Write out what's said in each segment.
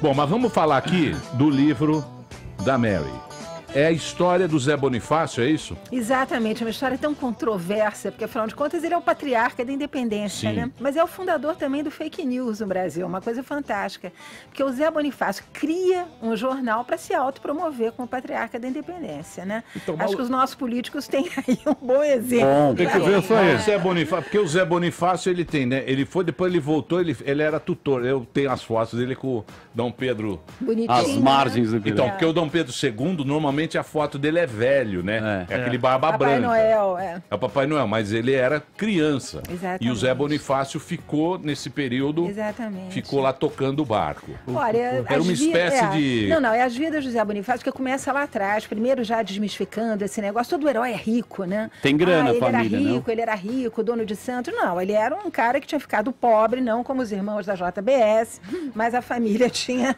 Bom, mas vamos falar aqui do livro da Mary. É a história do Zé Bonifácio, é isso? Exatamente, é uma história tão controversa, porque afinal de contas ele é o patriarca da independência, Sim. né? Mas é o fundador também do fake news no Brasil, uma coisa fantástica. Porque o Zé Bonifácio cria um jornal para se autopromover como patriarca da independência, né? Então, acho que os nossos políticos têm aí um bom exemplo. Tem que ver só isso. Zé Bonifácio, porque o Zé Bonifácio ele tem, né? Ele foi, depois ele voltou, ele era tutor. Eu tenho as fotos dele com o Dom Pedro. Bonitinho, As margens do Então, porque o Dom Pedro II, normalmente a foto dele é velho, né? É aquele barba Papai branca. Noel, É o Papai Noel, mas ele era criança. Exatamente. E o Zé Bonifácio ficou nesse período. Exatamente. Ficou lá tocando o barco. Olha, Era uma espécie de. Não, é as vidas do Zé Bonifácio que começa lá atrás. Primeiro já desmistificando esse negócio. Todo herói é rico, né? Tem grana, ele família, era rico, ele era rico, dono de santo. Não, ele era um cara que tinha ficado pobre, não como os irmãos da JBS, mas a família tinha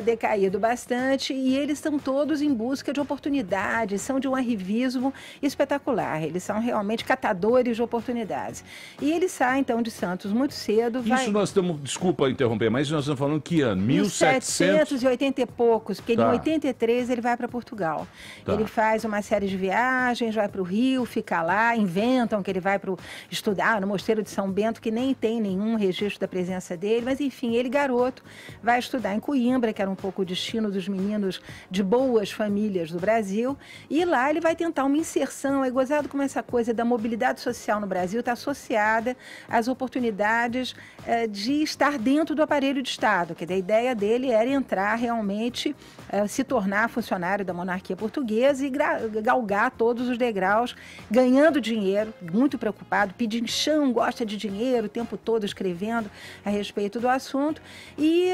decaído bastante. E eles estão todos em busca de oportunidades, são de um arrivismo espetacular. Eles são realmente catadores de oportunidades. E ele sai, então, de Santos muito cedo. Isso nós estamos, desculpa interromper, mas nós estamos falando que ano? 1780 e poucos, porque Tá. em 83 ele vai para Portugal. Tá. Ele faz uma série de viagens, vai para o Rio, fica lá, inventam que ele vai para estudar no Mosteiro de São Bento, que nem tem nenhum registro da presença dele, mas enfim, ele, garoto, vai estudar em Coimbra, que era um pouco o destino dos meninos de boas famílias do Brasil, e lá ele vai tentar uma inserção. É gozado como essa coisa da mobilidade social no Brasil está associada às oportunidades de estar dentro do aparelho de Estado, que a ideia dele era entrar realmente, se tornar funcionário da monarquia portuguesa e galgar todos os degraus, ganhando dinheiro, muito preocupado, pedindo chão, gosta de dinheiro, o tempo todo escrevendo a respeito do assunto, e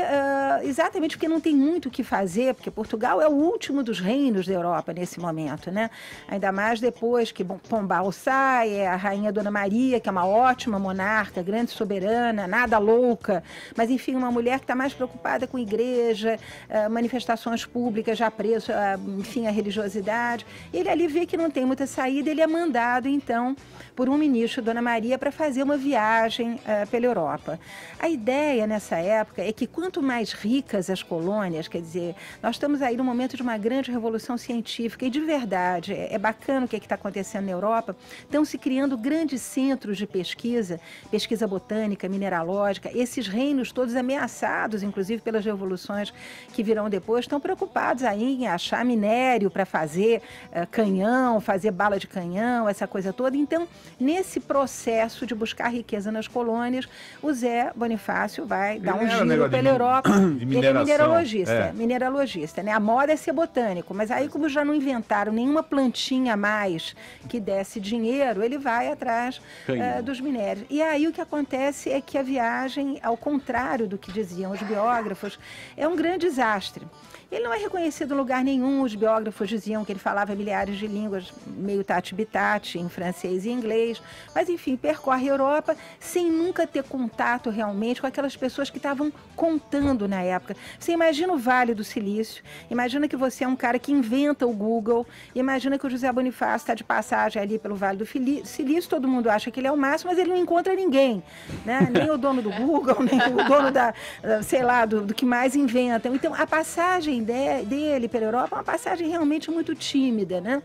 exatamente porque não tem muito o que fazer, porque Portugal é o último dos reinos da Europa nesse momento, né? Ainda mais depois que Pombal sai, a rainha Dona Maria, que é uma ótima monarca, grande soberana, nada louca, mas enfim, uma mulher que está mais preocupada com igreja, manifestações públicas, já preço, enfim, a religiosidade. Ele ali vê que não tem muita saída, ele é mandado, então, por um ministro, Dona Maria, para fazer uma viagem pela Europa. A ideia nessa época é que quanto mais ricas as colônias, quer dizer, nós estamos aí no momento de uma grande revolução científica e de verdade, é bacana o que está acontecendo na Europa, estão se criando grandes centros de pesquisa, pesquisa botânica, mineralógica, esses reinos todos ameaçados, inclusive pelas revoluções que virão depois, estão preocupados aí em achar minério para fazer canhão, fazer bala de canhão, essa coisa toda. Então, nesse processo de buscar riqueza nas colônias, o Zé Bonifácio vai dar um giro pela Europa. Ele é mineralogista, né? A moda é ser botânico, mas aí como já não inventaram nenhuma plantinha a mais que desse dinheiro, ele vai atrás dos minérios. E aí o que acontece é que a viagem, ao contrário do que diziam os biógrafos, é um grande desastre. Ele não é reconhecido em lugar nenhum, os biógrafos diziam que ele falava milhares de línguas, meio tati-bitati, em francês e inglês, mas enfim, percorre a Europa sem nunca ter contato realmente com aquelas pessoas que estavam contando na época. Você imagina o Vale do Silício, imagina que você é um cara que inventa o Google, imagina que o José Bonifácio está de passagem ali pelo Vale do Silício, todo mundo acha que ele é o máximo, mas ele não encontra ninguém, né? Nem o dono do Google, nem o dono sei lá, do que mais inventam. Então, a passagem dele pela Europa é uma passagem realmente muito tímida, né?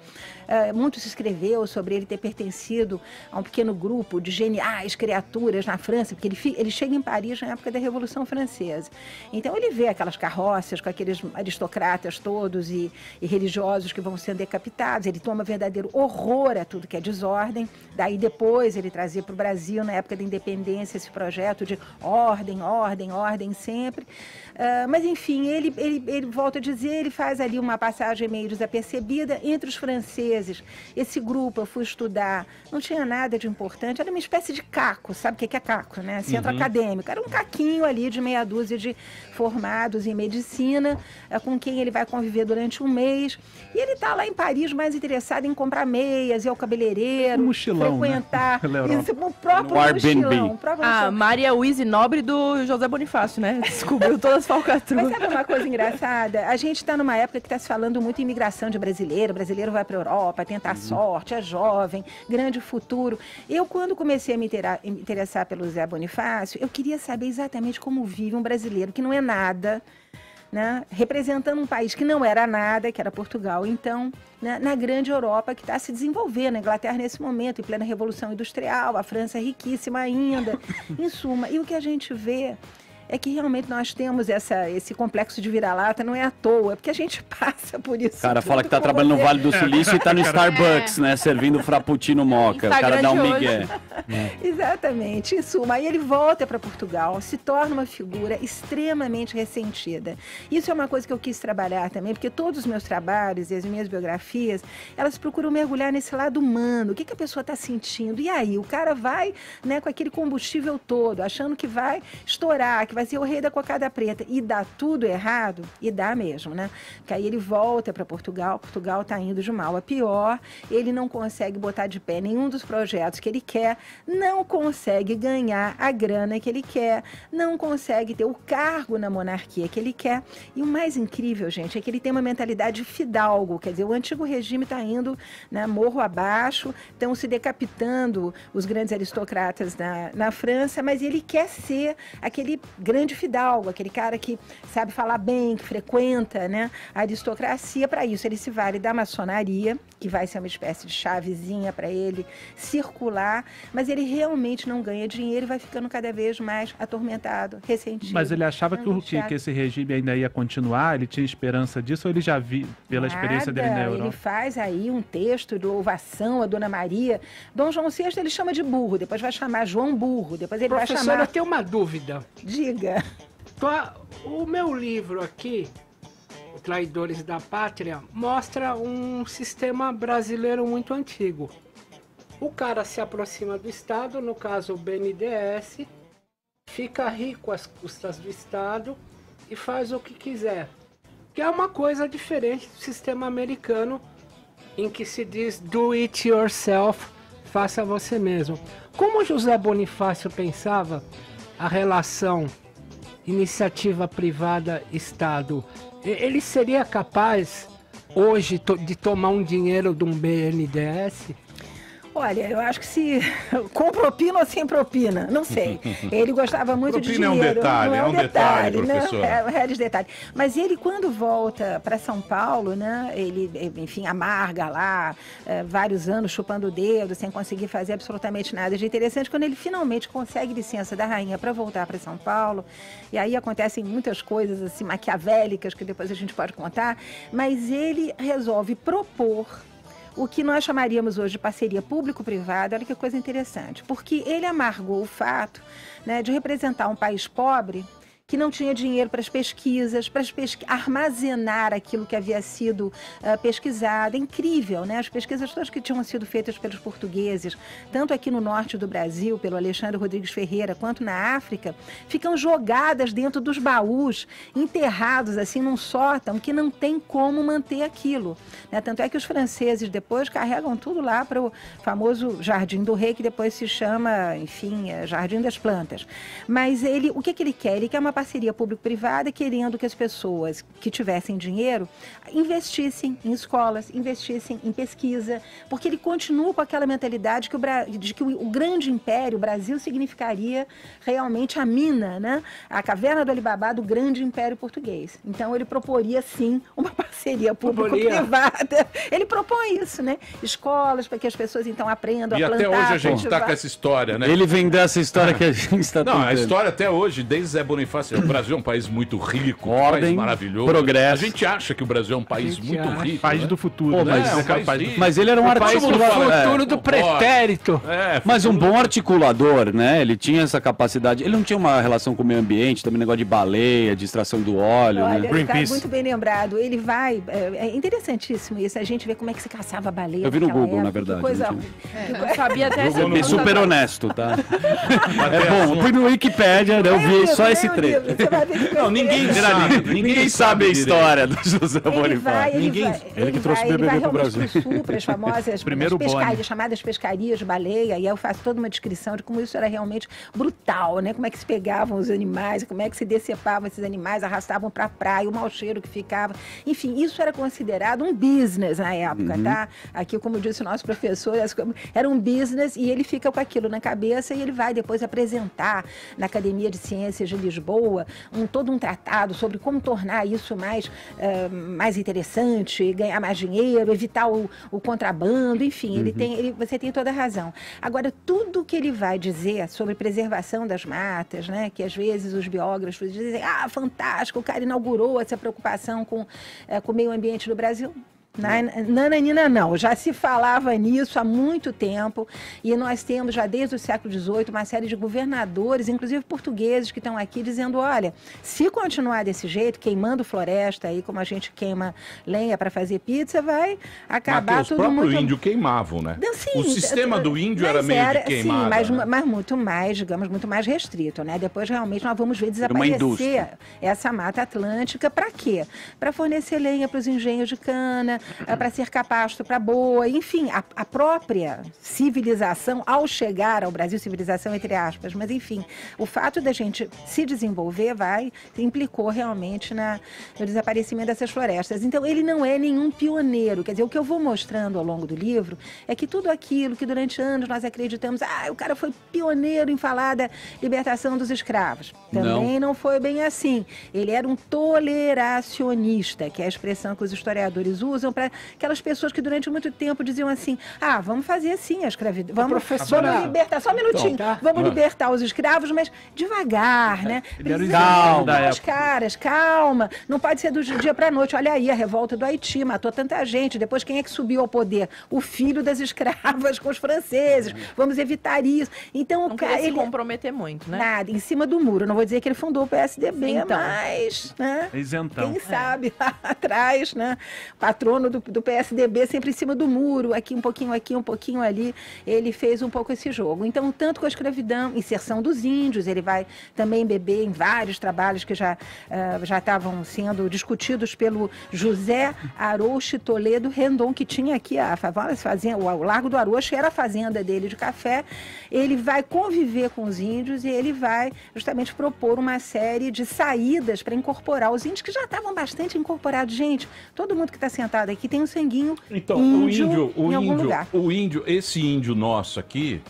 Muito se escreveu sobre ele ter pertencido a um pequeno grupo de geniais criaturas na França, porque ele chega em Paris na época da Revolução Francesa. Então ele vê aquelas carroças com aqueles aristocratas todos e religiosos que vão sendo decapitados, ele toma verdadeiro horror a tudo que é desordem. Daí depois ele trazia para o Brasil, na época da independência, esse projeto de ordem, ordem, ordem sempre. Mas enfim, ele volta a dizer, ele faz ali uma passagem meio desapercebida entre os franceses. Esse grupo, eu fui estudar, não tinha nada de importante, era uma espécie de caco, sabe o que é caco, né? Centro acadêmico, era um caquinho ali de meia dúzia de formados em medicina, com quem ele vai conviver durante um mês, e ele está lá em Paris mais interessado em comprar meias, ir ao cabeleireiro, mochilão, frequentar, né? isso, o próprio mochilão. A Maria Louise Nobre do José Bonifácio, né? Descobriu todas as falcatruas. Mas sabe uma coisa engraçada? A gente está numa época que está se falando muito em imigração de brasileiro, o brasileiro vai para a Europa, tentar sorte, é jovem, grande futuro. Eu, quando comecei a me interessar pelo Zé Bonifácio, eu queria saber exatamente como vive um brasileiro que não é nada, né, representando um país que não era nada, que era Portugal, então, né, na grande Europa que está se desenvolvendo, a Inglaterra nesse momento, em plena Revolução Industrial, a França riquíssima ainda, em suma. E o que a gente vê é que realmente nós temos esse complexo de vira-lata, não é à toa, porque a gente passa por isso. O cara fala que tá trabalhando no Vale do Silício e tá no Starbucks, né? Servindo frappuccino moca. O cara dá um migué. Exatamente, em suma. Aí ele volta para Portugal, se torna uma figura extremamente ressentida. Isso é uma coisa que eu quis trabalhar também, porque todos os meus trabalhos e as minhas biografias, elas procuram mergulhar nesse lado humano. O que a pessoa está sentindo? E aí, o cara vai, né, com aquele combustível todo, achando que vai estourar, que vai ser o rei da cocada preta, e dá tudo errado, e dá mesmo, né? Que aí ele volta para Portugal está indo de mal a pior, ele não consegue botar de pé nenhum dos projetos que ele quer, não consegue ganhar a grana que ele quer, não consegue ter o cargo na monarquia que ele quer, e o mais incrível, gente, é que ele tem uma mentalidade fidalgo, quer dizer, o antigo regime está indo, né, morro abaixo, estão se decapitando os grandes aristocratas na França, mas ele quer ser aquele grande fidalgo, aquele cara que sabe falar bem, que frequenta, né, a aristocracia. Para isso ele se vale da maçonaria, que vai ser uma espécie de chavezinha para ele circular, mas ele realmente não ganha dinheiro e vai ficando cada vez mais atormentado, ressentido. Mas ele achava que esse regime ainda ia continuar? Ele tinha esperança disso ou ele já viu pela experiência dele na Europa? Ele faz aí um texto de louvação a Dona Maria. Dom João VI ele chama de burro, depois vai chamar João Burro, depois ele vai chamar... Professora, eu tenho uma dúvida. Diga. O meu livro aqui, Traidores da Pátria, mostra um sistema brasileiro muito antigo. O cara se aproxima do Estado, no caso o BNDES, fica rico às custas do Estado e faz o que quiser. Que é uma coisa diferente do sistema americano, em que se diz do it yourself, faça você mesmo. Como José Bonifácio pensava a relação iniciativa privada-Estado, ele seria capaz hoje de tomar um dinheiro de um BNDES? Olha, eu acho que se com propina ou sem propina, não sei. Ele gostava muito de dinheiro. Propina é um detalhe, não é um detalhe, né? professor. É um real detalhe. Mas ele, quando volta para São Paulo, né, ele, enfim, amarga lá, vários anos chupando o dedo, sem conseguir fazer absolutamente nada de interessante. Quando ele finalmente consegue licença da rainha para voltar para São Paulo, e aí acontecem muitas coisas assim maquiavélicas que depois a gente pode contar, mas ele resolve propor o que nós chamaríamos hoje de parceria público-privada. Olha que coisa interessante, porque ele amargou o fato, né, de representar um país pobre que não tinha dinheiro para as pesquisas, armazenar aquilo que havia sido pesquisado. É incrível, né? As pesquisas todas que tinham sido feitas pelos portugueses, tanto aqui no norte do Brasil, pelo Alexandre Rodrigues Ferreira, quanto na África, ficam jogadas dentro dos baús, enterrados assim num sótão que não tem como manter aquilo, né? Tanto é que os franceses depois carregam tudo lá para o famoso Jardim do Rei, que depois se chama, enfim, Jardim das Plantas. Mas ele, o que ele quer? Ele quer uma parceria público-privada, querendo que as pessoas que tivessem dinheiro investissem em escolas, investissem em pesquisa, porque ele continua com aquela mentalidade de que o grande império, o Brasil, significaria realmente a mina, né? A caverna do Alibabá do grande império português. Então ele proporia, sim, uma parceria público-privada. Ele propõe isso, né? Escolas, para que as pessoas então aprendam a plantar. E até hoje a gente está com essa história, né? Ele vendeu essa história que a gente está tentando. Não, a história até hoje, desde Zé Bonifácio, o Brasil é um país muito rico, um país maravilhoso. Progresso. A gente acha que o Brasil é um país muito rico. País né? do futuro. Pô, né? mas ele era um articulador. Futuro do pretérito. Mas um bom articulador, né? Ele tinha essa capacidade. Ele não tinha uma relação com o meio ambiente, também negócio de baleia, de extração do óleo, Olha, né? está muito bem lembrado. Ele vai... É interessantíssimo isso, a gente vê como é que se caçava baleia. Eu vi no naquela Google, época, na verdade. Que coisa... Eu sabia até essa Google super honesto, tá? É bom, assim, fui no Wikipédia, eu vi só esse trecho. Não, ninguém sabe a história do José Bonifácio. Ele que trouxe o BBB pro Brasil. Para as famosas chamadas pescarias de baleia, e aí eu faço toda uma descrição de como isso era realmente brutal, né? Como é que se pegavam os animais, como é que se decepavam esses animais, arrastavam para a praia, o mau cheiro que ficava. Enfim, isso era considerado um business na época, tá? Aqui, como disse o nosso professor, era um business, e ele fica com aquilo na cabeça e ele vai depois apresentar na Academia de Ciências de Lisboa boa, todo um tratado sobre como tornar isso mais interessante, ganhar mais dinheiro, evitar o contrabando, enfim, você tem toda a razão. Agora, tudo que ele vai dizer sobre preservação das matas, né, que às vezes os biógrafos dizem, fantástico, o cara inaugurou essa preocupação com o meio ambiente do Brasil. Nananina não, já se falava nisso há muito tempo e nós temos já desde o século XVIII uma série de governadores, inclusive portugueses, que estão aqui dizendo, olha, se continuar desse jeito, queimando floresta aí, como a gente queima lenha para fazer pizza, vai acabar Mateus, tudo muito... Os próprios muito... índios queimavam, né? Sim, o sistema do índio era meio de queimada. Sim, mas muito mais, digamos, muito mais restrito, né? Depois realmente nós vamos ver desaparecer essa Mata Atlântica, para quê? Para fornecer lenha para os engenhos de cana, para cercar pasto para boi, enfim, a própria civilização, ao chegar ao Brasil, civilização entre aspas, mas enfim, o fato da gente se desenvolver implicou realmente no desaparecimento dessas florestas. Então, ele não é nenhum pioneiro, quer dizer, o que eu vou mostrando ao longo do livro é que tudo aquilo que durante anos nós acreditamos, o cara foi pioneiro em falar da libertação dos escravos. Também não foi bem assim. Ele era um toleracionista, que é a expressão que os historiadores usam para aquelas pessoas que durante muito tempo diziam assim, vamos fazer assim a escravidão, vamos libertar, só um minutinho, então, vamos libertar os escravos, mas devagar, né? Calma, não pode ser do dia para a noite. Olha aí, a revolta do Haiti matou tanta gente, depois quem é que subiu ao poder? O filho das escravas com os franceses, vamos evitar isso. Então, não queria se comprometer muito, né? Nada, em cima do muro, não vou dizer que ele fundou o PSDB, mas, né? Isentão. Quem sabe lá atrás, né? Patrono do PSDB sempre em cima do muro, aqui, um pouquinho ali, ele fez um pouco esse jogo. Então, tanto com a escravidão, inserção dos índios, ele vai também beber em vários trabalhos que já estavam sendo discutidos pelo José Arouche Toledo Rendon, que tinha aqui a famosa fazenda, o Largo do Arouche era a fazenda dele de café. Ele vai conviver com os índios e ele vai justamente propor uma série de saídas para incorporar os índios que já estavam bastante incorporados. Gente, todo mundo que está sentado aqui tem um sanguinho índio em algum lugar. Esse índio nosso aqui,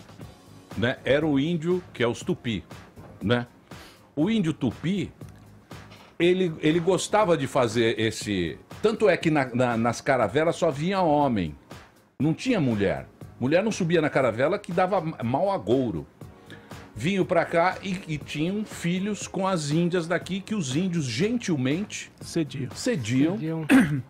né, era o índio que é os Tupi, né? O índio Tupi, ele gostava de fazer esse... Tanto é que nas caravelas só vinha homem, não tinha mulher. Mulher não subia na caravela, que dava mau agouro. Vinham pra cá e tinham filhos com as índias daqui, que os índios gentilmente cediam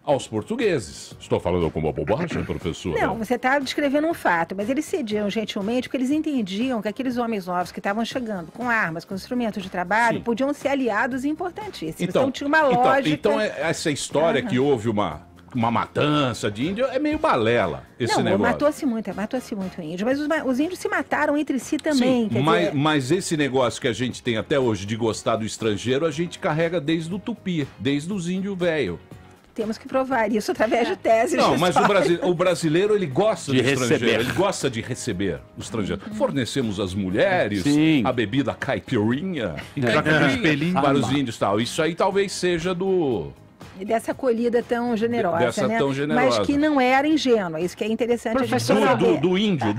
aos portugueses. Estou falando com uma bobagem, professor? Não, você está descrevendo um fato, mas eles cediam gentilmente porque eles entendiam que aqueles homens novos que estavam chegando com armas, com instrumentos de trabalho, podiam ser aliados importantíssimos. Então tinha uma lógica... Então essa história que houve uma matança de índio é meio balela, esse negócio. Matou-se muito índio, mas os índios se mataram entre si também. Sim, mas esse negócio que a gente tem até hoje de gostar do estrangeiro, a gente carrega desde o Tupi, desde os índios velhos. Temos que provar isso através de teses. Não, mas o brasileiro, ele gosta de estrangeiro, ele gosta de receber o estrangeiro. Fornecemos as mulheres, a bebida caipirinha, para os índios e tal. Isso aí talvez seja dessa acolhida tão generosa, tão generosa. Mas que não era ingênua, isso que é interessante. Do índio.